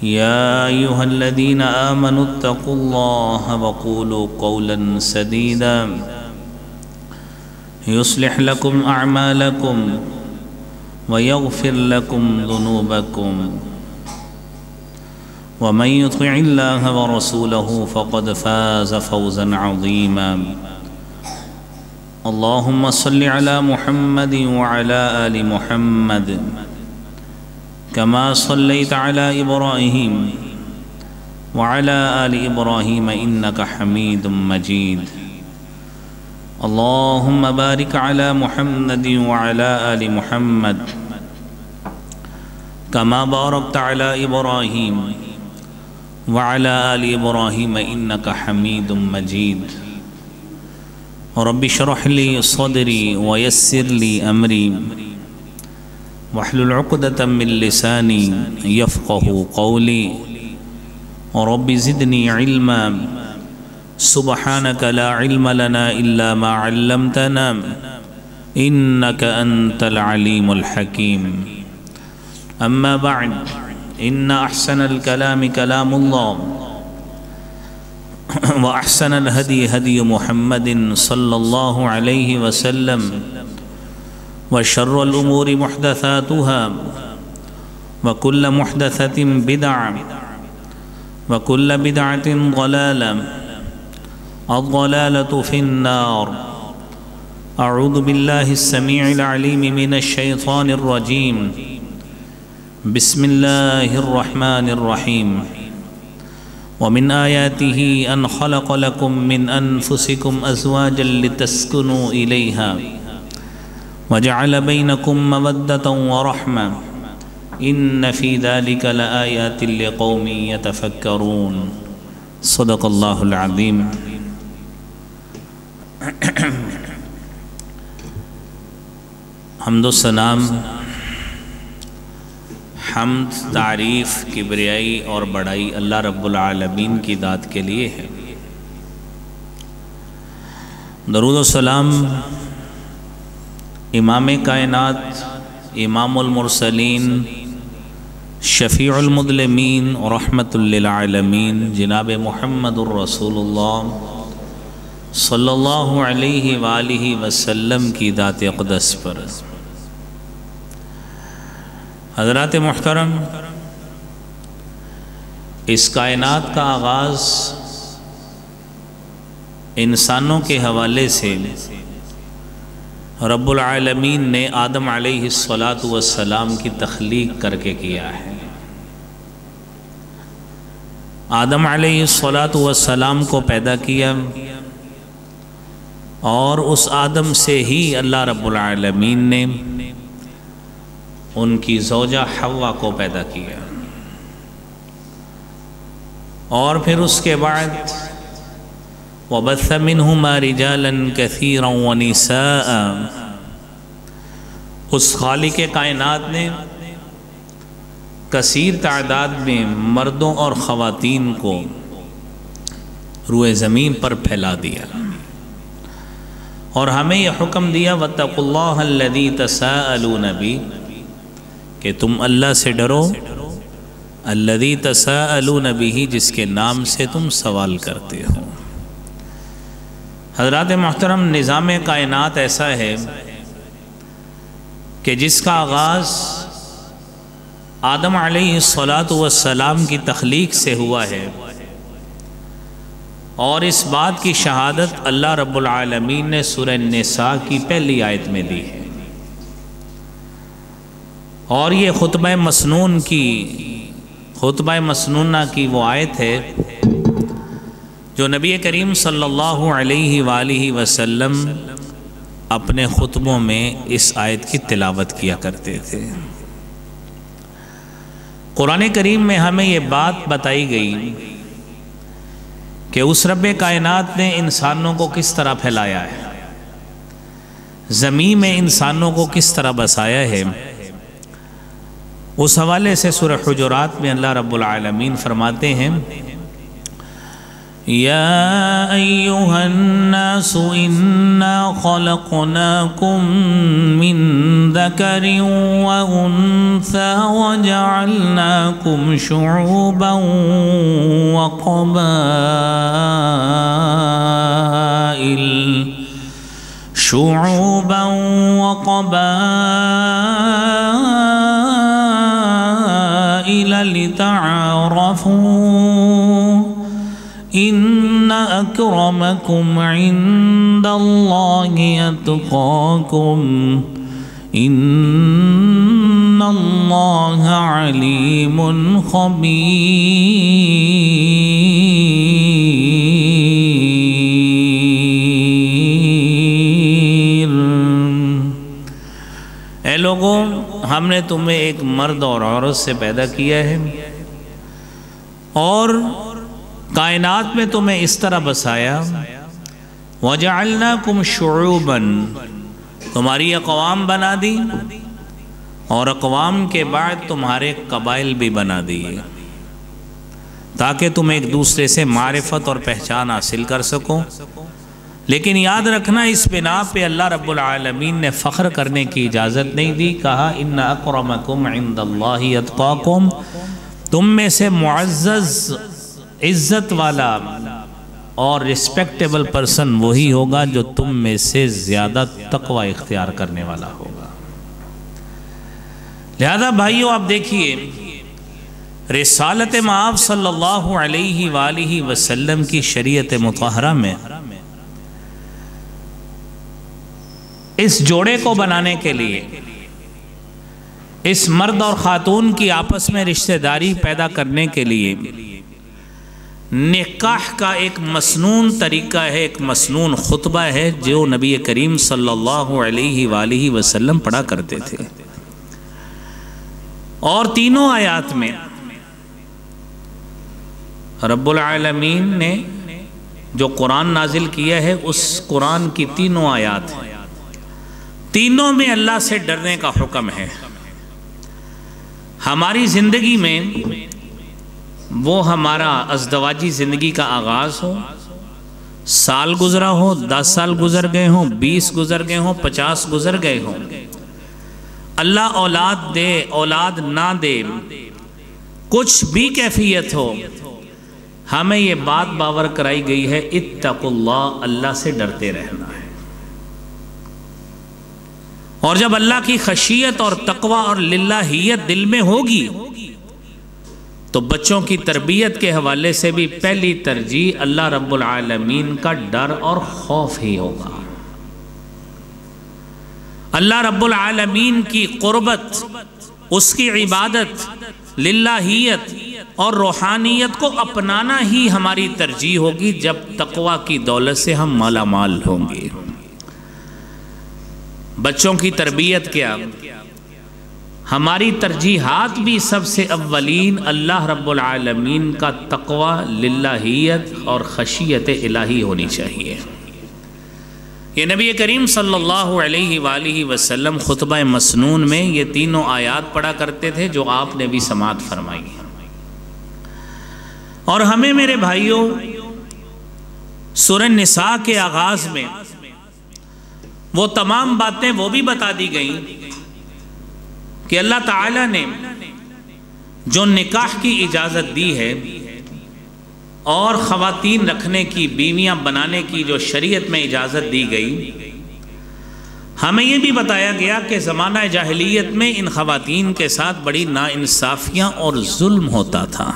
يا أيها الذين آمنوا اتقوا الله وقولوا قولا سديدا يصلح لكم أعمالكم ويغفر لكم ذنوبكم ومن يطع الله ورسوله فقد فاز فوزا عظيما. اللهم صل على محمد وعلى آل محمد كما صليت على إبراهيم وعلى آل إبراهيم إنك حميد مجيد. اللهم بارك على محمد وعلى آل محمد كما باركت على إبراهيم وعلى آل إبراهيم إنك حميد مجيد. رب اشرح لي صدري ويسر لي أمري واحلل عقدة من لساني يفقه قولي. رب زدني علما سبحانك لا علم لنا إلا ما علمتنا إنك أنت العليم الحكيم. أما بعد إن أحسن الكلام كلام الله وأحسن الهدي هدي محمد صلى الله عليه وسلم وشر الأمور محدثاتها وكل محدثة بدعة وكل بدعة ضلالة الضلالة في النار. أعوذ بالله السميع العليم من الشيطان الرجيم. بسم الله الرحمن الرحيم. ومن آياته أن خلق لكم من أنفسكم أزواجا لتسكنوا إليها وجعل بينكم مودة ورحمة إن في ذلك لآيات لقوم يتفكرون. صدق الله العظيم. حمد و سلام، حمد، تعریف، کبریائی اور بڑائی اللہ رب العالمین کی ذات کے لیے ہے۔ درود و سلام امام کائنات، امام المرسلین، شفیع المذنبین اور رحمت للعالمین جناب محمد الرسول اللہ صلی اللہ علیہ وآلہ وسلم کی ذات اقدس پر۔ حضرات محترم، اس کائنات کا آغاز انسانوں کے حوالے سے رب العالمین نے آدم علیہ السلام کی تخلیق کر کے کیا ہے۔ آدم علیہ السلام کو پیدا کیا اور اس آدم سے ہی اللہ رب العالمین نے ان کی زوجہ حوا کو پیدا کیا، اور پھر اس کے بعد وَبَثَّ مِنْهُمَا رِجَالًا كَثِيرًا وَنِسَاءً، اس خالق کائنات نے کثیر تعداد میں مردوں اور خواتین کو روئے زمین پر پھیلا دیا، اور ہمیں یہ حکم دیا وَاتَّقُوا اللَّهَ الَّذِي تَسَاءَلُونَ بِهِ، کہ تم اللہ سے ڈرو، الَّذِي تَسَاءَلُونَ بِهِ، جس کے نام سے تم سوال کرتے ہو۔ حضرات محترم، نظام کائنات ایسا ہے کہ جس کا آغاز آدم علیہ السلام کی تخلیق سے ہوا ہے، اور اس بات کی شہادت اللہ رب العالمین نے سورہ النساء کی پہلی آیت میں دی ہے، اور یہ خطبہ مسنونہ کی وہ آیت ہے جو نبی کریم صلی اللہ علیہ وآلہ وسلم اپنے خطبوں میں اس آیت کی تلاوت کیا کرتے تھے۔ قرآن کریم میں ہمیں یہ بات بتائی گئی کہ اس رب کائنات نے انسانوں کو کس طرح پھیلایا ہے، زمین میں انسانوں کو کس طرح بسایا ہے۔ اس حوالے سے سورہ حجرات میں اللہ رب العالمین فرماتے ہیں يا أيها الناس إنا خلقناكم من ذكر وأنثى وجعلناكم شعوبا وقبائل لتعارفوا إن أكرمكم عند الله أتقاكم إن الله عليم خبير۔ اے لوگوں، ہم نے تمہیں ایک مرد اور عورت سے پیدا کیا ہے اور کائنات میں تمہیں اس طرح بسایا، وَجَعَلْنَاكُمْ شُعُوبًا، تمہاری اقوام بنا دی اور اقوام کے بعد تمہارے قبائل بھی بنا دیے تاکہ تم ایک دوسرے سے معرفت اور پہچان حاصل کر سکو۔ لیکن یاد رکھنا، اس بنا پہ اللہ رب العالمین نے فخر کرنے کی اجازت نہیں دی، کہا اِنَّ أَكْرَمَكُمْ عِنْدَ اللَّهِ أَتْقَاكُمْ، تم میں سے معزز، عزت والا اور ریسپیکٹیبل پرسن وہی ہوگا جو تم میں سے زیادہ تقوی اختیار کرنے والا ہوگا۔ لہذا بھائیو، آپ دیکھیے رسالت مآب صلی اللہ علیہ وآلہ وسلم کی شریعت مطہرہ میں اس جوڑے کو بنانے کے لیے، اس مرد اور خاتون کی آپس میں رشتہ داری پیدا کرنے کے لیے نکاح کا ایک مسنون طریقہ ہے، ایک مسنون خطبہ ہے جو نبی کریم صلی اللہ علیہ وآلہ وسلم پڑھا کرتے تھے۔ اور تینوں آیات میں رب العالمین نے جو قرآن نازل کیا ہے، اس قرآن کی تینوں آیات ہیں، تینوں میں اللہ سے ڈرنے کا حکم ہے۔ ہماری زندگی میں وہ ہمارا ازدواجی زندگی کا آغاز ہو، سال گزرا ہو، 10 سال گزر گئے ہوں، 20 گزر گئے ہوں، 50 گزر گئے ہوں، اللہ اولاد دے اولاد نہ دے، کچھ بھی کیفیت ہو، ہمیں یہ بات باور کرائی گئی ہے، اتقوا اللہ، اللہ سے ڈرتے رہنا ہے۔ اور جب اللہ کی خشیت اور تقوی اور للہیت دل میں ہوگی تو بچوں کی تربیت کے حوالے سے بھی پہلی ترجیح اللہ رب العالمین کا ڈر اور خوف ہی ہوگا۔ اللہ رب العالمین کی قربت، اس کی عبادت، للہیت اور روحانیت کو اپنانا ہی ہماری ترجیح ہوگی جب تقوی کی دولت سے ہم مالا مال ہوں گے۔ بچوں کی تربیت کیا، ہماری ترجیحات بھی سب سے اولین اللہ رب العالمین کا تقوی، للہیت اور خشیت الہی ہونی چاہیے۔ یہ نبی کریم صلی اللہ علیہ وآلہ وسلم خطبہ مسنون میں یہ تینوں آیات پڑھا کرتے تھے جو آپ نے بھی سماعت فرمائی۔ اور ہمیں میرے بھائیوں سورہ نساء کے آغاز میں وہ تمام باتیں وہ بھی بتا دی گئیں کہ اللہ تعالیٰ نے جو نکاح کی اجازت دی ہے اور خواتین رکھنے کی، بیویاں بنانے کی جو شریعت میں اجازت دی گئی، ہمیں یہ بھی بتایا گیا کہ زمانہ جاہلیت میں ان خواتین کے ساتھ بڑی ناانصافیاں اور ظلم ہوتا تھا،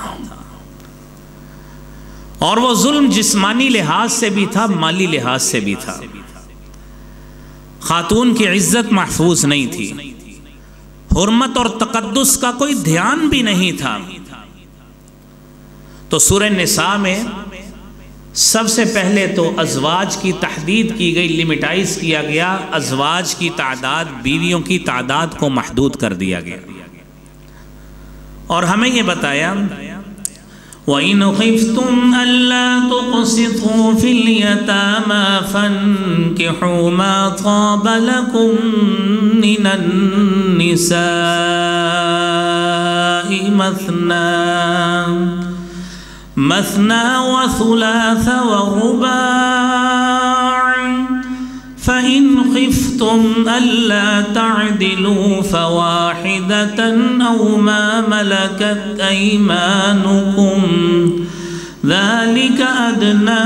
اور وہ ظلم جسمانی لحاظ سے بھی تھا، مالی لحاظ سے بھی تھا۔ خاتون کی عزت محفوظ نہیں تھی، حرمت اور تقدس کا کوئی دھیان بھی نہیں تھا۔ تو سورہ نساء میں سب سے پہلے تو ازواج کی تحدید کی گئی، لیمیٹائز کیا گیا، ازواج کی تعداد، بیویوں کی تعداد کو محدود کر دیا گیا، اور ہمیں یہ بتایا وَإِنْ خِفْتُمْ أَلَّا تُقْسِطُوا فِي الْيَتَامَى فَانكِحُوا مَا طَابَ لَكُم مِّنَ النِّسَاءِ مَثْنَىٰ مثنى وثلاث ورباع فإن خفتم ألا تعدلوا فواحدة أو ما ملكت أيمانكم ذلك أدنى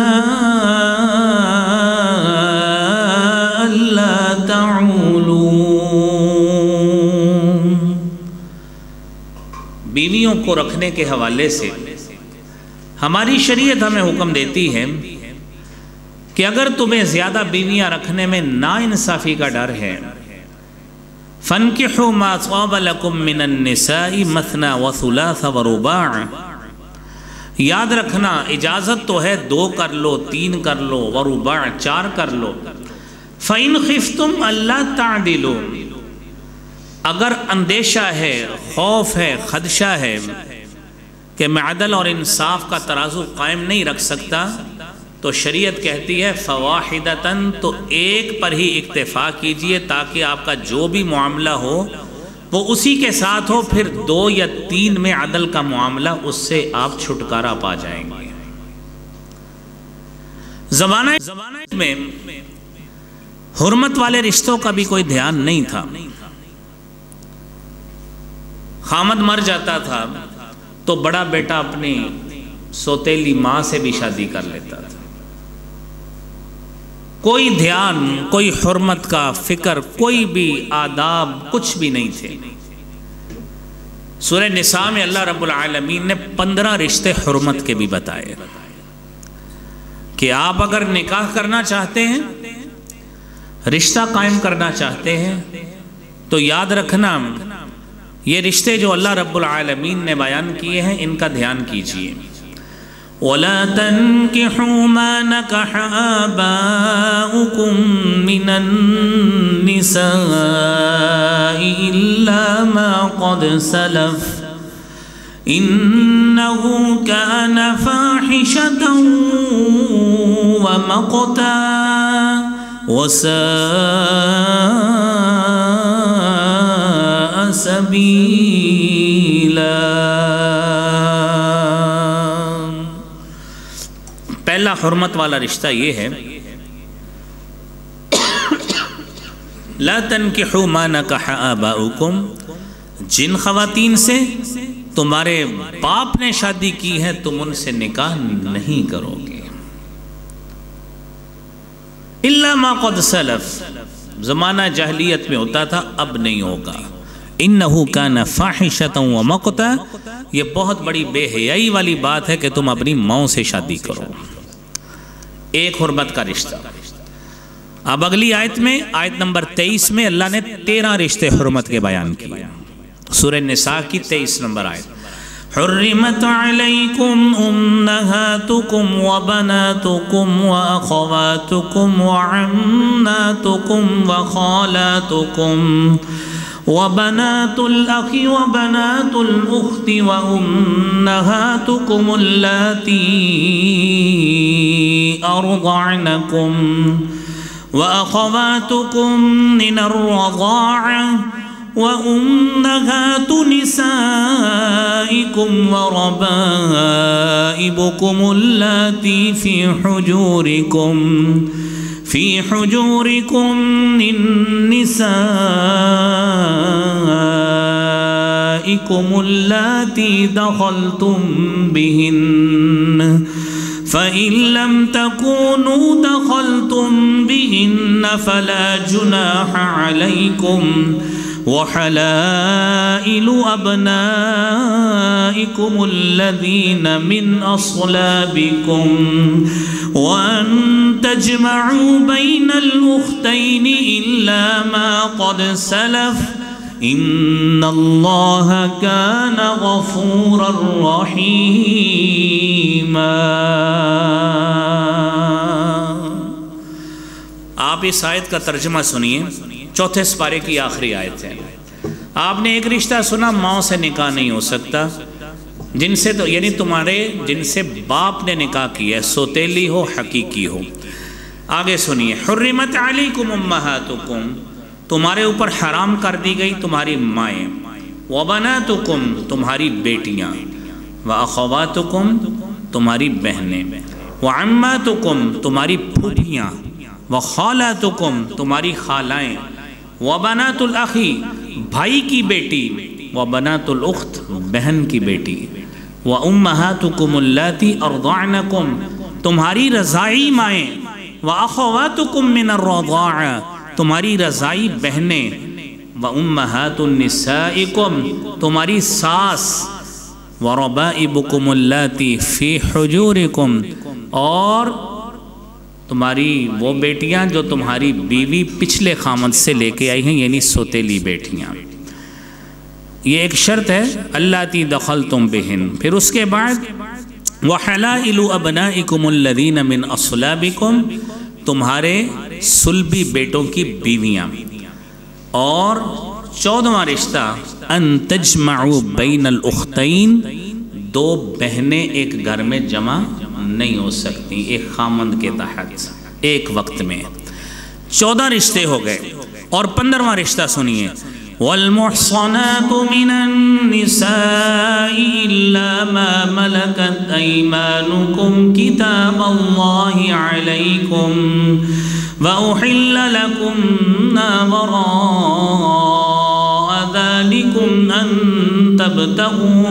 ألا تعولوا۔ بیویوں کو رکھنے کے حوالے سے ہماری شریعت ہمیں حکم دیتی ہے کہ اگر تمہیں زیادہ بیویاں رکھنے میں ناانصافی کا ڈر ہے فَانْكِحُوا مَا طَابَ لَكُم مِّنَ النِّسَاءِ مَثْنَى وَثُلَاثَ وَرُبَاعَ، یاد رکھنا اجازت تو ہے 2 کر لو، 3 کر لو، ورباع 4 کر لو۔ فَإِنْ خِفْتُمْ أَلَّا تَعْدِلُوا، اگر اندیشہ ہے، خوف ہے، خدشہ ہے کہ میں عدل اور انصاف کا ترازو قائم نہیں رکھ سکتا، تو شریعت کہتی ہے فواحدتاً، تو ایک پر ہی اکتفا کیجئے تاکہ آپ کا جو بھی معاملہ ہو وہ اسی کے ساتھ ہو، پھر 2 یا 3 میں عدل کا معاملہ اس سے آپ چھٹکارا پا جائیں گے۔ زمانہ میں حرمت والے رشتوں کا بھی کوئی دھیان نہیں تھا، خامد مر جاتا تھا تو بڑا بیٹا اپنی سوتیلی ماں سے بھی شادی کر لیتا تھا، کوئی دھیان، کوئی حرمت کا فکر، کوئی بھی آداب کچھ بھی نہیں تھے۔ سورہ نساء میں اللہ رب العالمین نے 15 رشتے حرمت کے بھی بتائے کہ آپ اگر نکاح کرنا چاہتے ہیں، رشتہ قائم کرنا چاہتے ہیں، تو یاد رکھنا یہ رشتے جو اللہ رب العالمین نے بیان کیے ہیں ان کا دھیان کیجئے۔ وَلَا تَنْكِحُوا مَا نَكَحَ آبَاؤُكُم مِّنَ النِّسَاءِ إِلَّا مَا قَدْ سَلَفَ إِنَّهُ كَانَ فَاحِشَةً وَمَقْتًا وَسَاءَ سَبِيلًا۔ پہلا حرمت والا رشتہ یہ ہے لا تنکحوا ما نکح آباؤکم، جن خواتین سے تمہارے باپ نے شادی کی ہے تم ان سے نکاح نہیں کرو گے۔ الا ما قد سلف، زمانہ جاہلیت میں ہوتا تھا، اب نہیں ہوگا۔ انہو کان فاحشۃ ومقتا، یہ بہت بڑی بے حیائی والی بات ہے کہ تم اپنی ماں سے شادی کرو۔ ایک حرمت کا رشتہ۔ اب اگلی آیت میں، آیت نمبر 23 میں اللہ نے 13 رشتے حرمت کے بیان کیے۔ سورہ نساء کی 23 نمبر آیت، حرمت علیکم امہاتکم وبناتکم واخواتکم وعماتکم وخالاتکم وبنات الأخ وبنات الأخت وأمهاتكم اللاتي أرضعنكم وأخواتكم من الرضاعة وأمهات نسائكم وربائبكم اللاتي في حجوركم من نسائكم اللاتي دخلتم بهن فإن لم تكونوا دخلتم بهن فلا جناح عليكم وحلائل أبنائكم الذين من أصلابكم وأن تجمعوا بين الأختين إلا ما قد سلف إن الله كان غفورا رحيما۔ آپ اس آیت کا ترجمہ سنیے، چوتھے سپارے کی آخری آیت ہے۔ آپ نے ایک رشتہ سنا، ماں سے نکاح نہیں ہو سکتا، جن سے تو یعنی تمہارے جن سے باپ نے نکاح کیا ہے، سوتیلی ہو حقیقی ہو۔ آگے سنیے، حرمت علیکم امہاتکم، تمہارے اوپر حرام کر دی گئی تمہاری مائیں، وبناتکم، تمہاری بیٹیاں، واخواتکم، تمہاری بہنیں، وعماتکم تمہاری پھوپھیاں، وخالاتکم تمہاری خالائیں، وبنات الاخی بھائی کی بیٹی، وبنات الاخت بہن کی بیٹی، وامہاتکم اللاتی ارضعنکم تمہاری رضاعی مائیں، واخواتکم من الرضاعہ تمہاری رضاعی بہنیں، وامہات نسائکم تمہاری ساس، وربائبکم اللاتی فی حجورکم اور تمہاری وہ بیٹیاں جو تمہاری بیوی پچھلے خامد سے لے کے آئی ہیں، یعنی سوتیلی بیٹیاں۔ یہ ایک شرط ہے، اللاتی دخلتم بہن۔ پھر اس کے بعد وحلائل ابنائکم الذین من اصلابکم تمہارے صلبی بیٹوں کی بیویاں، اور 14واں رشتہ ان تجمعوا بین الاختین دو بہنیں ایک گھر میں جمع نہیں ہو سکتی ایک خامند کے تحت ایک وقت میں۔ 14 رشتے ہو گئے، اور 15واں رشتہ سنیے، والمحصنات من النساء إلا ما ملكت أيمانكم كتاب الله عليكم وأحل لكم ما وراء ذلكم أن تبتغوا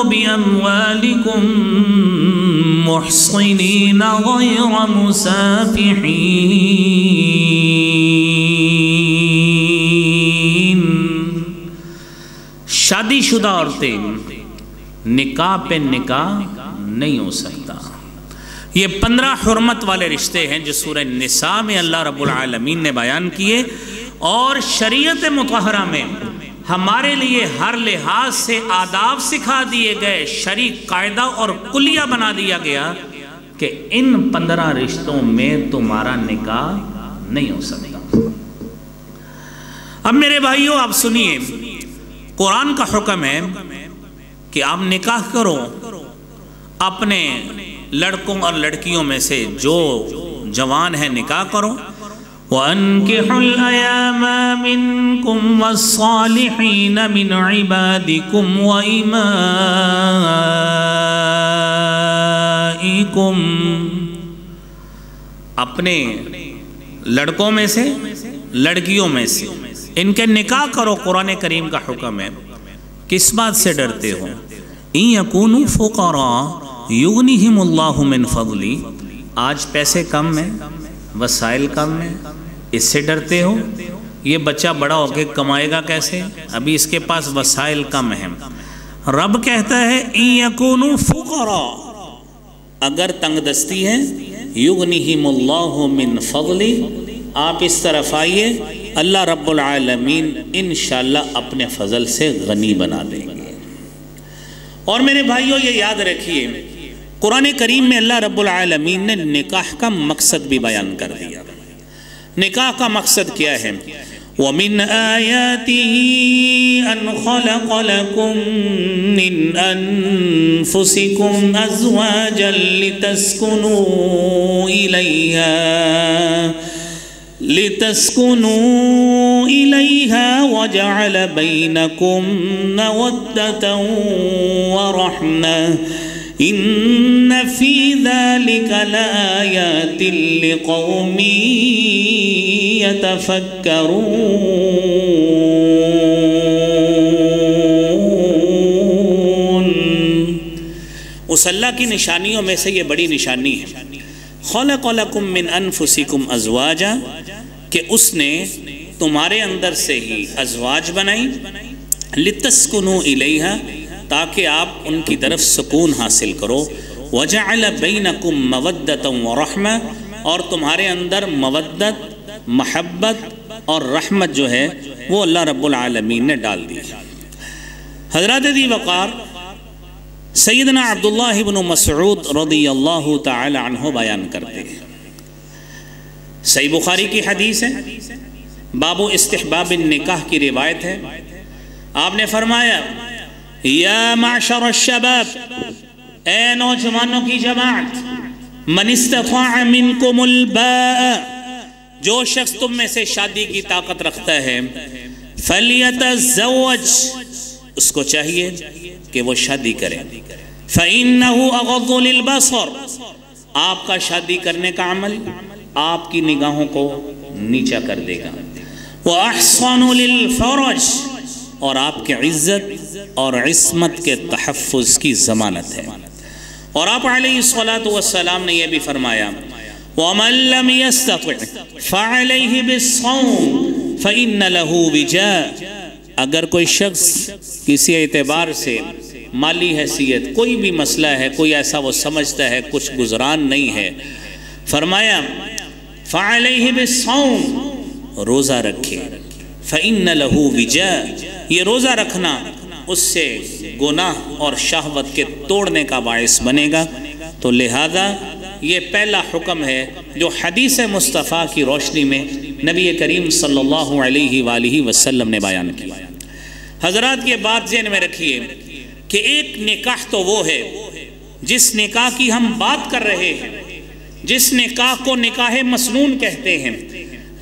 بأموالكم محصنين غير مسافحين۔ شادی شدہ عورتیں نکاح پہ نکاح نہیں ہو سکتا۔ یہ 15 حرمت والے رشتے ہیں جو سورہ نساء میں اللہ رب العالمین نے بیان کیے، اور شریعت مطہرہ میں ہمارے لیے ہر لحاظ سے آداب سکھا دیے گئے، شرعی قاعدہ اور کلیہ بنا دیا گیا کہ ان 15 رشتوں میں تمہارا نکاح نہیں ہو سکتا۔ اب میرے بھائیوں آپ سنیے، قرآن کا حکم ہے کہ آپ نکاح کرو، اپنے لڑکوں اور لڑکیوں میں سے جو جوان ہیں نکاح کرو، وَأَنْكِحُوا الْأَيَامَ مِنْكُمْ وَالصَّالِحِينَ مِنْ عِبَادِكُمْ وَإِمَائِكُمْ اپنے لڑکوں میں سے لڑکیوں میں سے ان کے نکاح کرو۔ قرآن کریم کا حکم ہے۔ کس بات سے ڈرتے ہو؟ إِن يَكُونُوا فُقَرَاءَ يُغْنِهِمُ اللَّهُ مِنْ فَضْلِهِ آج پیسے کم ہیں، وسائل کم ہیں، اس سے ڈرتے ہو؟ یہ بچہ بڑا ہو کے کمائے گا کیسے؟ ابھی اس کے پاس وسائل کم ہیں۔ رب کہتا ہے إِن يَكُونُوا فُقَرَاءَ اگر تنگ دستی ہے، يُغْنِهِمُ اللَّهُ مِنْ فَضْلِهِ آپ اس طرف آئیے، اللہ رب العالمین انشاءاللہ اپنے فضل سے غنی بنا دیں گے۔ اور میرے بھائیوں یہ یاد رکھیے، قرآن کریم میں اللہ رب العالمین نے نکاح کا مقصد بھی بیان کر دیا۔ نکاح کا مقصد کیا ہے؟ وَمِنْ آيَاتِهِ أَنْ خَلَقَ لَكُم مِّنْ أَنفُسِكُمْ أَزْوَاجًا لِتَسْكُنُوا إِلَيْهَا وَجَعَلَ بَيْنَكُمْ مَوَدَّةً وَرَحْمَةً إِنَّ فِي ذَلِكَ لَآيَاتٍ لِقَوْمٍ يَتَفَكَّرُونَ۔ اس اللہ کی نشانیوں میں سے یہ بڑی نشانی ہے، خَلَقَ لَكُم مِّنْ أَنفُسِكُمْ أَزْوَاجًا کہ اس نے تمہارے اندر سے ہی ازواج بنائی، لِتَسْكُنُوا إِلَيْهَا تاکہ آپ ان کی طرف سکون حاصل کرو، وَجَعَلَ بَيْنَكُمْ مَوَدَّةً وَرَحْمَةً اور تمہارے اندر مودت، محبت اور رحمت جو ہے وہ اللہ رب العالمین نے ڈال دی۔ حضرات ذی وقار سیدنا عبداللہ بن مسعود رضی اللہ تعالی عنہ بیان کرتے ہیں، صحیح بخاری کی حدیث ہے، باب استحباب النکاح کی روایت ہے۔ آپ نے فرمایا یا معشر الشباب اے نوجوانوں کی جماعت، من استطاع منکم الباء جو شخص تم میں سے شادی کی طاقت رکھتا ہے، فلیتزوج اس کو چاہیے کہ وہ شادی کرے۔ فَإِنَّهُ أَغَضُّ لِلْبَصَرِ، آپ کا شادی کرنے کا عمل آپ کی نگاہوں کو نیچا کر دے گا۔ وَأَحْصَنُ لِلْفَرَجِ، اور آپ کے عزت اور عصمت کے تحفظ کی ضمانت ہے۔ اور آپ علیہ الصلاۃ والسلام نے یہ بھی فرمایا وَمَن لَّمْ يَسْتَطِعْ فَعَلَيْهِ بِالصَّوْمِ فَإِنَّ لَهُ وِجَاءَ، اگر کوئی شخص کسی اعتبار سے مالی حیثیت کوئی بھی مسئلہ ہے، کوئی ایسا وہ سمجھتا ہے کچھ گزران نہیں ہے، فرمایا فَعَلَيْهِ بِالصَّوْمِ، روزہ رکھے۔ فَإِنَّ لَهُ وِجَاءَ، یہ روزہ رکھنا اس سے گناہ اور شہوت کے توڑنے کا باعث بنے گا۔ تو لہذا یہ پہلا حکم ہے جو حدیث مصطفیٰ کی روشنی میں نبی کریم صلی اللہ علیہ وآلہ وسلم نے بیان کیا۔ حضرات یہ بات ذہن میں رکھیے کہ ایک نکاح تو وہ ہے جس نکاح کی ہم بات کر رہے ہیں، جس نکاح کو نکاح مسنون کہتے ہیں،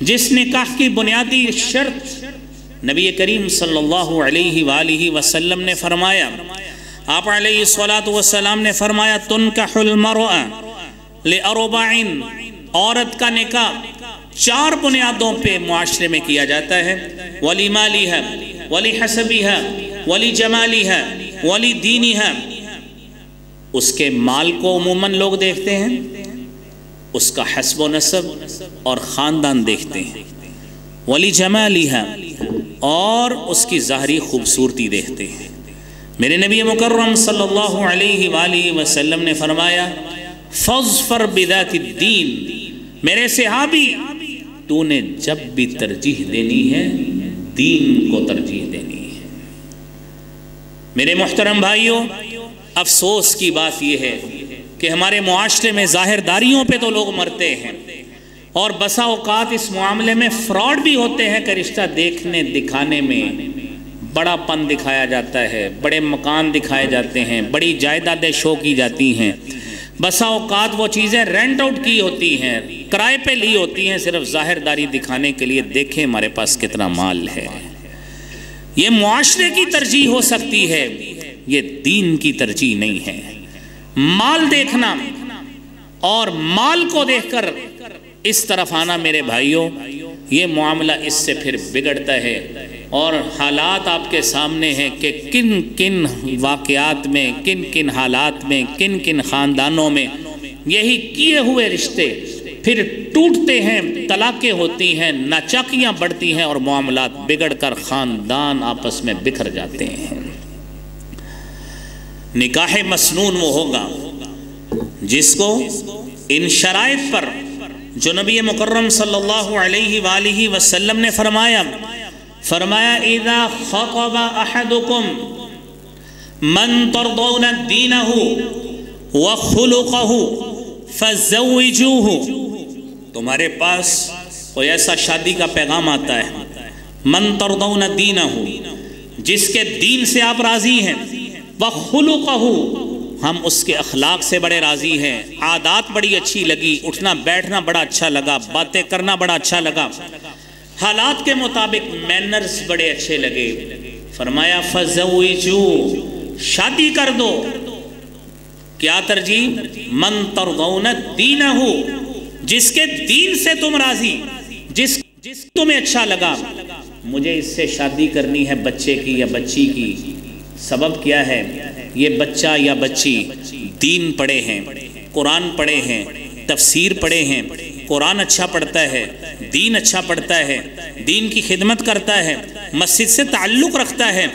جس نکاح کی بنیادی شرط نبی کریم صلی اللہ علیہ وآلہ وسلم نے فرمایا، آپ علیہ الصلاۃ والسلام نے فرمایا تنکح المرأة لأربع، عورت کا نکاح 4 بنیادوں پہ معاشرے میں کیا جاتا ہے، ولمالها ولحسبها ولجمالها ولدینها، اس کے مال کو عموماً لوگ دیکھتے ہیں، اس کا حسب و نسب اور خاندان دیکھتے ہیں، ولجمالها، اور اس کی ظاہری خوبصورتی دیکھتے ہیں۔ میرے نبی مکرم صلی اللہ علیہ وآلہ وسلم نے فرمایا فَاظْفَرْ بِذَاتِ الدِّينِ، میرے صحابی تو نے جب بھی ترجیح دینی ہے دین کو ترجیح دینی ہے۔ میرے محترم بھائیوں، افسوس کی بات یہ ہے کہ ہمارے معاشرے میں ظاہر داریوں پہ تو لوگ مرتے ہیں، اور بسا اوقات اس معاملے میں فراڈ بھی ہوتے ہیں کہ رشتہ دیکھنے دکھانے میں بڑا پن دکھایا جاتا ہے، بڑے مکان دکھائے جاتے ہیں، بڑی جائیدادیں شو کی جاتی ہیں، بسا اوقات وہ چیزیں رینٹ آؤٹ کی ہوتی ہیں، کرائے پہ لی ہوتی ہیں، صرف ظاہر داری دکھانے کے لیے دیکھیں ہمارے پاس کتنا مال ہے۔ یہ معاشرے کی ترجیح ہو سکتی ہے، یہ دین کی ترجیح نہیں ہے۔ مال دیکھنا اور مال کو دیکھ کر اس طرف آنا میرے بھائیوں، یہ معاملہ اس سے پھر بگڑتا ہے، اور حالات آپ کے سامنے ہیں کہ کن کن واقعات میں، کن کن حالات میں، کن کن خاندانوں میں یہی کیے ہوئے رشتے پھر ٹوٹتے ہیں، طلاقیں ہوتی ہیں، ناچاکیاں بڑھتی ہیں، اور معاملات بگڑ کر خاندان آپس میں بکھر جاتے ہیں۔ نکاح مسنون وہ ہوگا جس کو ان شرائط پر جو نبی مکرم صلی اللہ علیہ وآلہ وسلم نے فرمایا اذا خطب احدکم من ترضون دینہ وخلقہ فزوجوہ، تمہارے پاس کوئی ایسا شادی کا پیغام آتا ہے، من ترضون دینہ، جس کے دین سے آپ راضی ہیں، وخلقہ، ہم اس کے اخلاق سے بڑے راضی ہیں، عادات بڑی اچھی لگی، اٹھنا بیٹھنا بڑا اچھا لگا، باتیں کرنا بڑا اچھا لگا، حالات کے مطابق مینرز بڑے اچھے لگے، فرمایا فزوجو، شادی کر دو۔ کیا ترجیح؟ من ترضون دینہ، جس کے دین سے تم راضی، جس تمہیں اچھا لگا، مجھے اس سے شادی کرنی ہے، بچے کی یا بچی کی۔ سبب کیا ہے؟ یہ بچہ یا بچی دین پڑھے ہیں، قرآن پڑھے ہیں، تفسیر پڑھے ہیں، قرآن اچھا پڑھتا ہے، دین اچھا پڑھتا ہے، دین کی خدمت کرتا ہے، مسجد سے تعلق رکھتا ہے،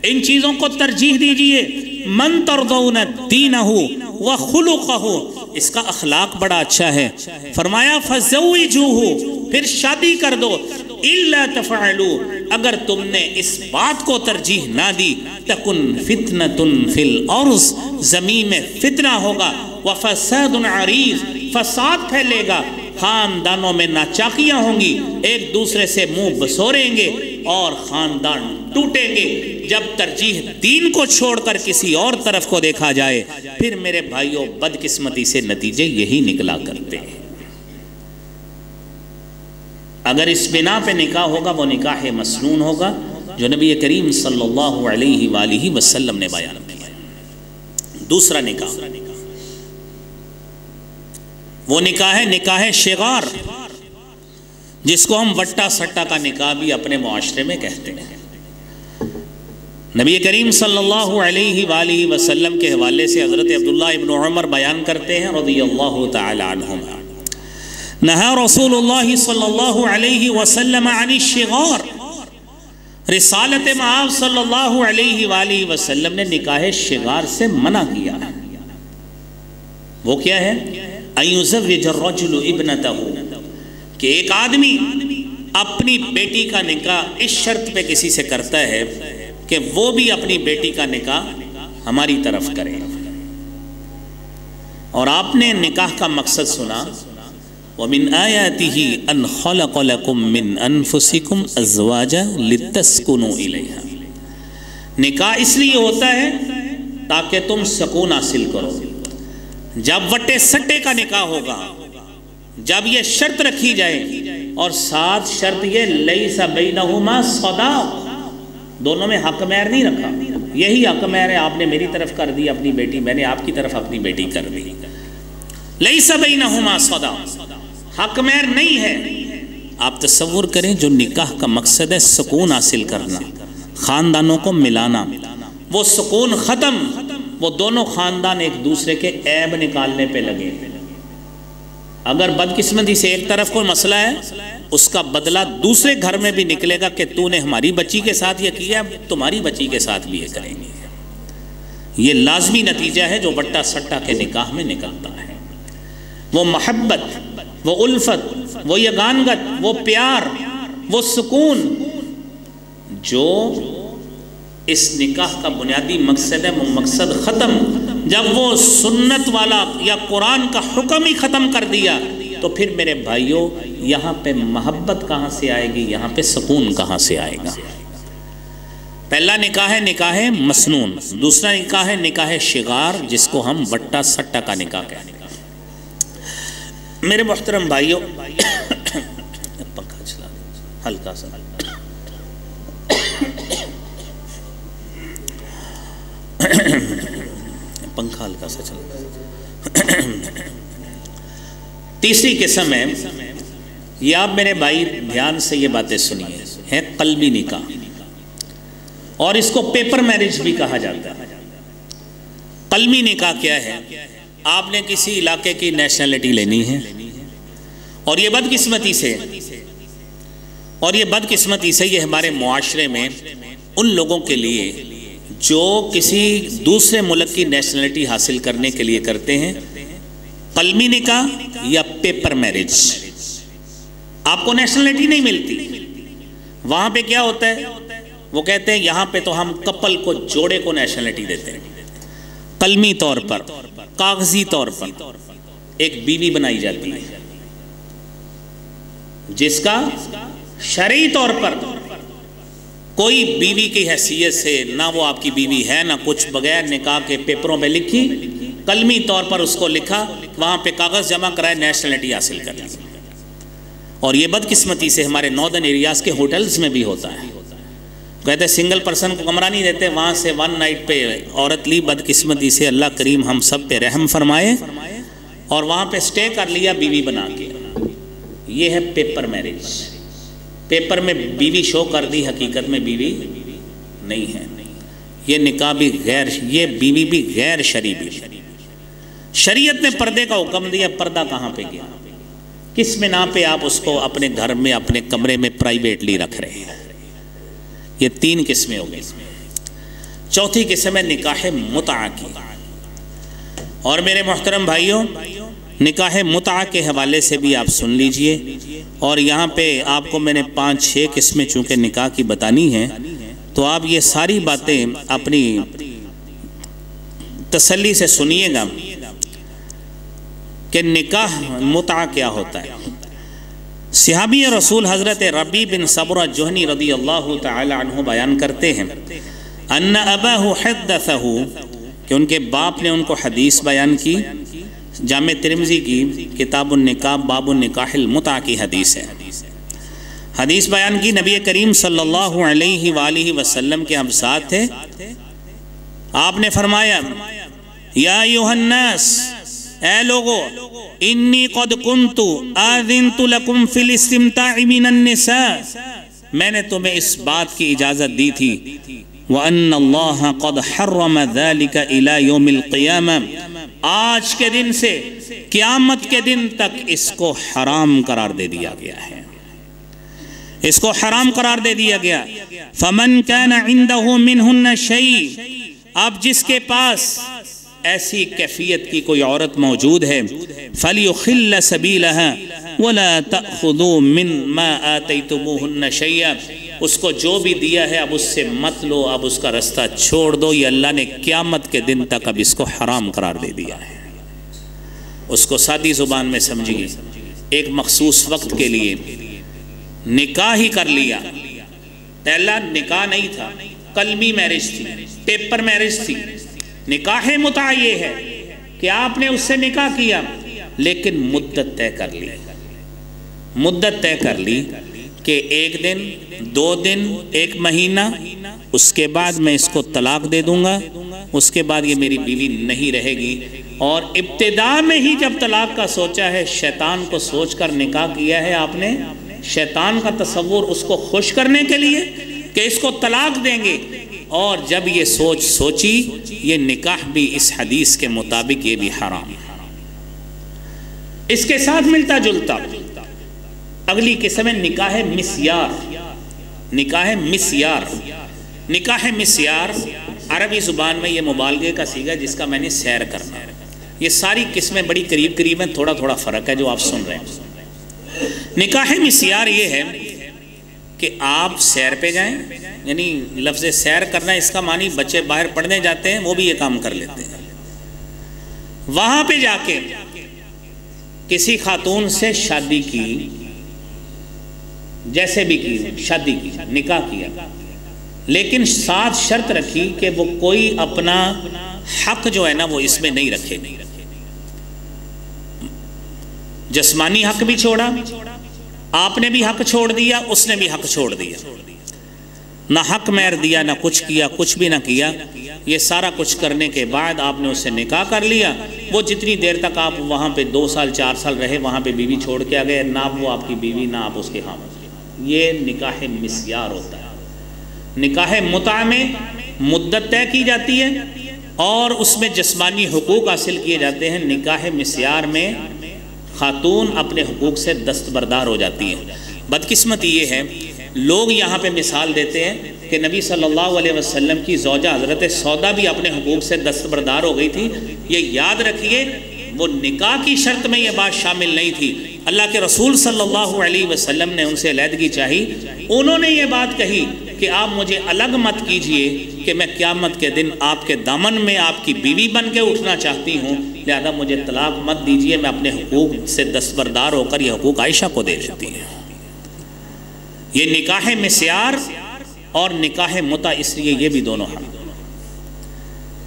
ان چیزوں کو ترجیح دیجئے۔ من ترضون دینہ وخلقہ، اس کا اخلاق بڑا اچھا ہے، فرمایا فزوجوہ، پھر شادی کر دو۔ الا تفعلوا، اگر تم نے اس بات کو ترجیح نہ دی، تکن فتنۃ فی الارض، زمین میں فتنہ ہوگا، وفساد عریض، فساد پھیلے گا، خاندانوں میں ناچاکیاں ہوں گی، ایک دوسرے سے منہ بسوریں گے اور خاندان ٹوٹیں گے۔ جب ترجیح دین کو چھوڑ کر کسی اور طرف کو دیکھا جائے، پھر میرے بھائیوں بدقسمتی سے نتیجے یہی نکلا کرتے ہیں۔ اگر اس بنا پہ نکاح ہوگا وہ نکاح مسنون ہوگا، جو نبی کریم صلی اللہ علیہ وآلہ وسلم نے بیان کیا. دوسرا نکاح وہ نکاح ہے نکاح شغار، جس کو ہم وٹا سٹا کا نکاح بھی اپنے معاشرے میں کہتے ہیں. نبی کریم صلی اللہ علیہ وآلہ وسلم کے حوالے سے حضرت عبداللہ ابن عمر بیان کرتے ہیں رضی اللہ تعالی عنہما، نہا رسول اللہ صلی اللہ علیہ وسلم عن الشغار، رسالت مآب صلی اللہ علیہ وآلہ وسلم نے نکاح شغار سے منع کیا. وہ کیا ہے؟ ان یزوج الرجل ابنتہ، کہ ایک آدمی اپنی بیٹی کا نکاح اس شرط پہ کسی سے کرتا ہے کہ وہ بھی اپنی بیٹی کا نکاح ہماری طرف کرے. اور آپ نے نکاح کا مقصد سنا، وَمِنْ آيَاتِهِ أَنْ خَلَقَ لَكُم مِّنْ أَنفُسِكُمْ أَزْوَاجًا لِتَسْكُنُوا إِلَيْهَا. نکاح اس لیے ہوتا ہے تاکہ تم سکون حاصل کرو. جب وٹے سٹے کا نکاح ہوگا، جب یہ شرط رکھی جائے اور ساتھ شرط یہ لیس بینہما صداق، دونوں میں حق مہر نہیں رکھا، یہی حق مہر ہے، آپ نے میری طرف کر دی اپنی بیٹی، میں نے آپ کی طرف اپنی بیٹی کر دی، لیس بینہما صداق، حق مہر نہیں ہے. آپ تصور کریں جو نکاح کا مقصد ہے سکون حاصل کرنا، خاندانوں کو ملانا، وہ سکون ختم، وہ دونوں خاندان ایک دوسرے کے عیب نکالنے پہ لگے. اگر بدقسمتی سے ایک طرف کوئی مسئلہ ہے، اس کا بدلہ دوسرے گھر میں بھی نکلے گا کہ تو نے ہماری بچی کے ساتھ یہ کیا، تمہاری بچی کے ساتھ بھی یہ کریں گے. یہ لازمی نتیجہ ہے جو وٹا سٹا کے نکاح میں نکلتا ہے. وہ محبت، وہ الفت، وہ یگانگت، وہ پیار، وہ سکون جو اس نکاح کا بنیادی مقصد ہے، وہ مقصد ختم. جب وہ سنت والا یا قرآن کا حکم ہی ختم کر دیا تو پھر میرے بھائیوں یہاں پہ محبت کہاں سے آئے گی، یہاں پہ سکون کہاں سے آئے گا. پہلا نکاح ہے نکاح مسنون، دوسرا نکاح ہے نکاح شغار، جس کو ہم وٹا سٹا کا نکاح کہتے ہیں. میرے محترم بھائیوں، پنکھا چلا دیں ہلکا سا، پنکھا ہلکا سا چلا. تیسری قسم ہے، یہ آپ میرے بھائی دھیان سے یہ باتیں سنیے، ہے قلبی نکاح، اور اس کو پیپر میرج بھی کہا جاتا ہے. قلبی نکاح کیا ہے؟ آپ نے کسی علاقے کی نیشنلٹی لینی ہے، اور یہ بدقسمتی سے یہ ہمارے معاشرے میں ان لوگوں کے لیے جو کسی دوسرے ملک کی نیشنلٹی حاصل کرنے کے لیے کرتے ہیں قلمی نکاح یا پیپر میرج. آپ کو نیشنلٹی نہیں ملتی، وہاں پہ کیا ہوتا ہے؟ وہ کہتے ہیں یہاں پہ تو ہم کپل کو، جوڑے کو نیشنلٹی دیتے ہیں. قلمی طور پر، کاغذی طور پر ایک بیوی بنائی جاتی ہے جس کا شرعی طور پر کوئی بیوی کی حیثیت سے نہ وہ آپ کی بیوی ہے نہ کچھ، بغیر نکاح کے پیپروں پہ لکھی، قلمی طور پر اس کو لکھا، وہاں پہ کاغذ جمع کرائے، نیشنلٹی حاصل کر لی. اور یہ بدقسمتی سے ہمارے ناردرن ایریاز کے ہوٹلز میں بھی ہوتا ہے. کہتے ہیں سنگل پرسن کو کمرہ نہیں دیتے، وہاں سے ون نائٹ پہ عورت لی، بدقسمتی سے اللہ کریم ہم سب پہ رحم فرمائے، اور وہاں پہ سٹے کر لیا بیوی بنا کے. یہ ہے پیپر میرج. پیپر میں بیوی شو کر دی، حقیقت میں بیوی نہیں ہے. یہ نکاح بھی غیر، یہ بیوی بھی غیر شرعی بیوی. شریعت نے پردے کا حکم دیا، پردہ کہاں پہ گیا؟ کس بنا پہ آپ اس کو اپنے گھر میں، اپنے کمرے میں پرائیویٹلی رکھ رہے ہیں؟ یہ تین قسمیں ہو گئی. چوتھی قسم ہے نکاح متعہ کی. اور میرے محترم بھائیوں، نکاح متعہ کے حوالے سے بھی آپ سن لیجئے، اور یہاں پہ آپ کو میں نے 5-6 قسمیں چونکہ نکاح کی بتانی ہیں، تو آپ یہ ساری باتیں اپنی تسلی سے سنیے گا کہ نکاح متعہ کیا ہوتا ہے. صحابی رسول حضرت ربیع بن صبرہ جوہنی رضی اللہ تعالی عنہ بیان کرتے ہیں ان اباہ حدثہ، کہ ان کے باپ نے ان کو حدیث بیان کی. جامع ترمذی کی کتاب النکاح باب النکاح المتعہ کی حدیث ہے. حدیث بیان کی، نبی کریم صلی اللہ علیہ وآلہ وسلم کے ہم ساتھ تھے، آپ نے فرمایا یا ایھا الناس، اے لوگو، انی قد کنت آذنت لکم فی الاستمتاع من النساء، میں نے تمہیں اس بات کی اجازت دی تھی، وَأَنَّ اللَّهَ قَدْ حَرَّمَ ذَلِكَ إِلَى يَوْمِ الْقِيَامَةِ، آج کے دن سے قیامت کے دن تک اس کو حرام قرار دے دیا گیا ہے، اس کو حرام قرار دے دیا گیا۔ فَمَنْ كَانَ عِنْدَهُ مِنْهُنَّ شَيْءٍ، اب جس کے پاس ایسی کیفیت کی کوئی عورت موجود ہے، فَلْيُخِلَّ سَبِيلَهَا وَلَا تَأْخُذُوا مِنْ مَا آتَيْتُمُوهُنَّ شَيْئًا، اس کو جو بھی دیا ہے اب اس سے مت لو، اب اس کا رستہ چھوڑ دو، یہ اللہ نے قیامت کے دن تک اب اس کو حرام قرار دے دیا ہے۔ اس کو سادی زبان میں سمجھیے، ایک مخصوص وقت کے لیے نکاح ہی کر لیا، پہلا نکاح نہیں تھا، قلبی میرج تھی، پیپر میرج تھی، نکاح متع یہ ہے کہ آپ نے اس سے نکاح کیا لیکن مدت طے کر لی، مدت طے کر لی کہ 1 دن 2 دن 1 مہینہ، اس کے بعد میں اس کو طلاق دے دوں گا، اس کے بعد یہ میری بیوی نہیں رہے گی۔ اور ابتدا میں ہی جب طلاق کا سوچا ہے، شیطان کو سوچ کر نکاح کیا ہے آپ نے، شیطان کا تصور اس کو خوش کرنے کے لیے کہ اس کو طلاق دیں گے، اور جب یہ سوچی یہ نکاح بھی اس حدیث کے مطابق یہ بھی حرام ہے۔ اس کے ساتھ ملتا جلتا اگلی قسم ہے نکاح مسیار۔ نکاح مسیار، نکاح مسیار عربی زبان میں یہ مبالغے کا صیغہ جس کا میں نے سیر کرنا ہے۔ یہ ساری قسمیں بڑی قریب قریب ہیں، تھوڑا تھوڑا فرق ہے جو آپ سن رہے ہیں۔ نکاح مسیار یہ ہے کہ آپ سیر پہ جائیں، یعنی لفظ سیر کرنا اس کا معنی بچے باہر پڑھنے جاتے ہیں وہ بھی یہ کام کر لیتے ہیں، وہاں پہ جا کے کسی خاتون سے شادی کی، جیسے بھی کی شادی کی، نکاح کیا، لیکن ساتھ شرط رکھی کہ وہ کوئی اپنا حق جو ہے نا وہ اس میں نہیں رکھے، جسمانی حق بھی چھوڑا، آپ نے بھی حق چھوڑ دیا، اس نے بھی حق چھوڑ دیا، نہ حق مہر دیا، نہ کچھ کیا، کچھ بھی نہ کیا۔ یہ سارا کچھ کرنے کے بعد آپ نے اس سے نکاح کر لیا، وہ جتنی دیر تک آپ وہاں پہ 2 سال 4 سال رہے، وہاں پہ بیوی چھوڑ کے آ گئے، نہ وہ آپ کی بیوی نہ آپ اس کے ہاں، یہ نکاح مسیار ہوتا ہے۔ نکاح متع میں مدت طے کی جاتی ہے اور اس میں جسمانی حقوق حاصل کیے جاتے ہیں۔ نکاح مسیار میں خاتون اپنے حقوق سے دستبردار ہو جاتی ہے۔ بدقسمتی یہ ہے، لوگ یہاں پہ مثال دیتے ہیں کہ نبی صلی اللہ علیہ وسلم کی زوجہ حضرت سودا بھی اپنے حقوق سے دستبردار ہو گئی تھی۔ یہ یاد رکھیے، وہ نکاح کی شرط میں یہ بات شامل نہیں تھی۔ اللہ کے رسول صلی اللہ علیہ وسلم نے ان سے علیحدگی چاہی، انہوں نے یہ بات کہی کہ آپ مجھے الگ مت کیجئے کہ میں قیامت کے دن آپ کے دامن میں آپ کی بیوی بن کے اٹھنا چاہتی ہوں، لہذا مجھے طلاق مت دیجئے، میں اپنے حقوق سے دستبردار ہو کر یہ حقوق عائشہ کو دے دیتی ہیں۔ یہ نکاح مسیار اور نکاح متع، اس لیے یہ بھی دونوں ہیں۔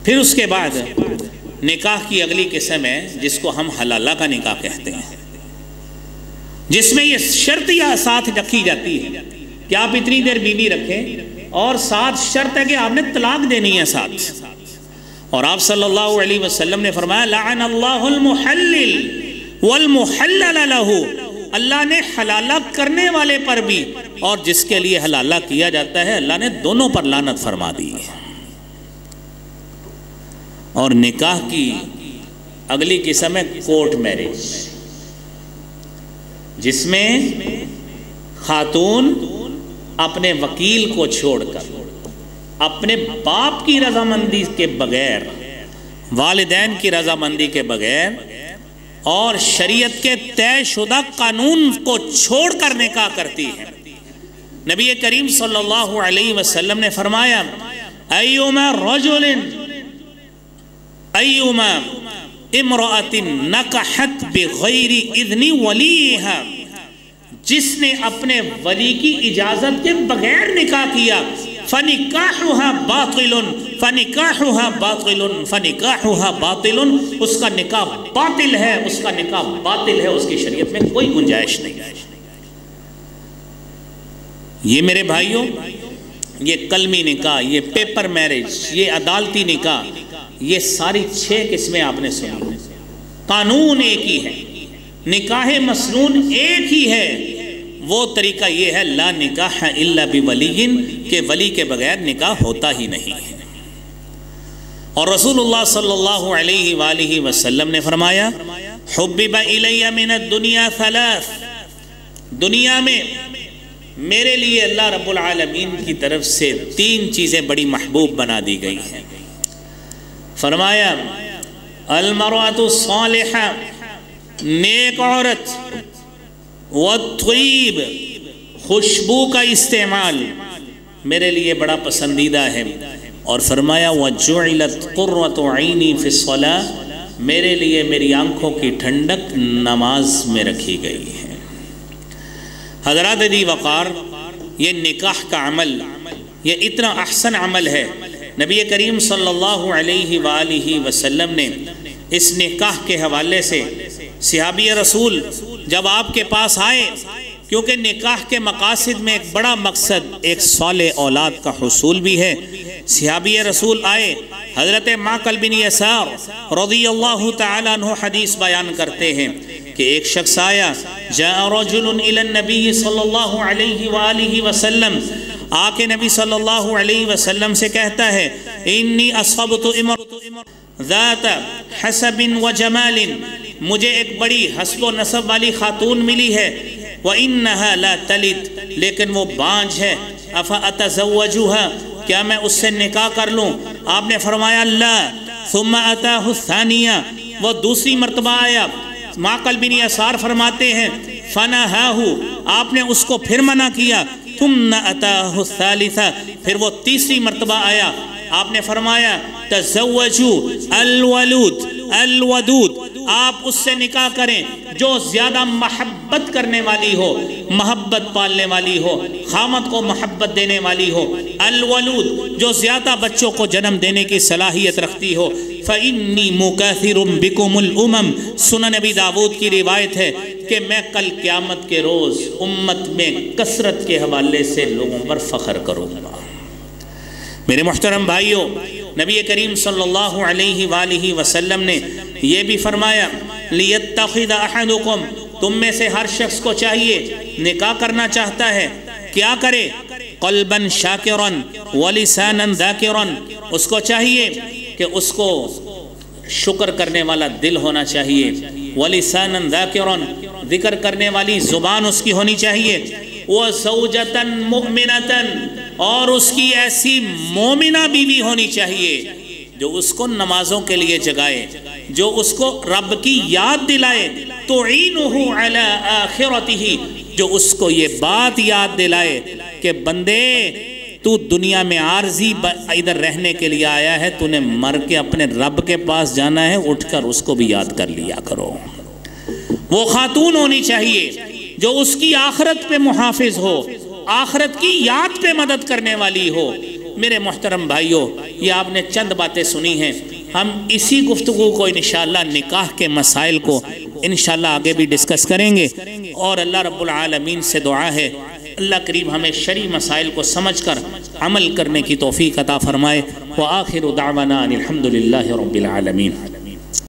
پھر اس کے بعد نکاح کی اگلی قسم ہے جس کو ہم حلالہ کا نکاح کہتے ہیں، جس میں یہ شرط یا ساتھ رکھی جاتی ہے کہ آپ اتنی دیر بیوی رکھیں اور ساتھ شرط ہے کہ آپ نے طلاق دینی ہے ساتھ۔ اور آپ صلی اللہ علیہ وسلم نے فرمایا لعن اللہ المحلل والمحلل لہ، اللہ نے حلالہ کرنے والے پر بھی اور جس کے لیے حلالہ کیا جاتا ہے، اللہ نے دونوں پر لعنت فرما دی ہے۔ اور نکاح کی اگلی قسم ہے کورٹ میرج، جس میں خاتون اپنے وکیل کو چھوڑ کر، اپنے باپ کی رضامندی کے بغیر، والدین کی رضامندی کے بغیر اور شریعت کے طے شدہ قانون کو چھوڑ کر نکاح کرتی ہے۔ نبی کریم صلی اللہ علیہ وسلم نے فرمایا ایما رجل ایما امرأت نکحت بغیر اذن ولیہا، جس نے اپنے ولی کی اجازت کے بغیر نکاح کیا، فنکاحها باطل فنکاحها باطل فنکاحها باطل، اس کا نکاح باطل ہے، اس کا نکاح باطل ہے، اس کی شریعت میں کوئی گنجائش نہیں ہے۔ یہ میرے بھائیوں، یہ قلمی نکاح، یہ پیپر میرج، یہ عدالتی نکاح، یہ ساری 6 قسمیں آپ نے سنی۔ قانون ایک ہی ہے، نکاح مسنون ایک ہی ہے، وہ طریقہ یہ ہے لا نکاح الا بولی، کہ ولی کے بغیر نکاح ہوتا ہی نہیں ہے۔ اور رسول اللہ صلی اللہ علیہ وآلہ وسلم نے فرمایا حبب الی من الدنیا 3، دنیا میں میرے لیے اللہ رب العالمین کی طرف سے 3 چیزیں بڑی محبوب بنا دی گئی ہیں۔ فرمایا المرأة الصالحہ، نیک عورت، والطیب، خوشبو کا استعمال میرے لیے بڑا پسندیدہ ہے، اور فرمایا وَجُعِلَتْ قُرَّةُ عَيْنِي فِي الصَّلَاةِ، میرے لیے میری آنکھوں کی ٹھنڈک نماز میں رکھی گئی ہے۔ حضرات دی وقار، یہ نکاح کا عمل یہ اتنا احسن عمل ہے، نبی کریم صلی اللہ علیہ وآلہ وسلم نے اس نکاح کے حوالے سے صحابی رسول جب آپ کے پاس آئے، کیونکہ نکاح کے مقاصد میں ایک بڑا مقصد ایک صالح اولاد کا حصول بھی ہے، صحابی رسول آئے، حضرت معقل بن یسار رضی اللہ تعالیٰ عنہ حدیث بیان کرتے ہیں کہ ایک شخص آیا، جاء رجل الی النبی صلی اللہ علیہ وآلہ وسلم، آ کے نبی صلی اللہ علیہ وسلم سے کہتا ہے انی اصبت امرأة ذات حسب و جمال، مجھے ایک بڑی حسب و نسب والی خاتون ملی ہے، وَإِنَّهَا لَا تَلِدْ، لیکن وہ بانجھ ہے، أَفَأَتَزَوَّجُهَا، کیا میں اس سے نکاح کر لوں؟ آپ نے فرمایا لا، ثُمَّ أَتَاهُ الثَّانِيَةِ، وہ دوسری مرتبہ آیا، معقل بن یسار فرماتے ہیں فَنَهَاهُ، آپ نے اس کو پھر منع کیا، ثُمَّ أَتَاهُ الثَّالِثَةِ، پھر وہ تیسری مرتبہ آیا، آپ نے فرمایا تزوجوا الولود الودود، آپ اس سے نکاح کریں جو زیادہ محبت کرنے والی ہو، محبت پالنے والی ہو، خامد کو محبت دینے والی ہو، الولود جو زیادہ بچوں کو جنم دینے کی صلاحیت رکھتی ہو، فَإِنِّي مُكَاثِرٌ بِكُمُ الْأُمَمِ، سنن نبی داؤد کی روایت ہے کہ میں کل قیامت کے روز امت میں کثرت کے حوالے سے لوگوں پر فخر کروں گا۔ میرے محترم بھائیوں، نبی کریم صلی اللہ علیہ وآلہ وسلم نے یہ بھی فرمایا لِيَتَّخِذَ أَحَدُكُمْ، تم میں سے ہر شخص کو چاہیے نکاح کرنا چاہتا ہے کیا کرے؟ قَلْبًا شَاكِرًا وَلِسَانًا ذَاكِرًا، اس کو چاہیے کہ اس کو شکر کرنے والا دل ہونا چاہیے، وَلِسَانًا ذَاكِرًا، ذکر کرنے والی زبان اس کی ہونی چاہیے، وَزَوْجَةً مُؤْمِنَةً، اور اس کی ایسی مومنہ بیوی ہونی چاہیے جو اس کو نمازوں کے لیے جگائے، جو اس کو رب کی یاد دلائے، تُعِينُهُ عَلَىٰ آخِرَتِهِ، جو اس کو یہ بات یاد دلائے کہ بندے تو دنیا میں عارضی ادھر رہنے کے لیے آیا ہے، تو نے مر کے اپنے رب کے پاس جانا ہے، اٹھ کر اس کو بھی یاد کر لیا کرو۔ وہ خاتون ہونی چاہیے جو اس کی آخرت پہ محافظ ہو، آخرت کی یاد پہ مدد کرنے والی ہو۔ میرے محترم بھائیوں، یہ آپ نے چند باتیں سنی ہیں، ہم اسی گفتگو کو انشاءاللہ نکاح کے مسائل کو انشاءاللہ آگے بھی ڈسکس کریں گے، اور اللہ رب العالمین سے دعا ہے اللہ کریم ہمیں شرعی مسائل کو سمجھ کر عمل کرنے کی توفیق عطا فرمائے۔ وآخر دعوانا ان الحمد للہ رب العالمین۔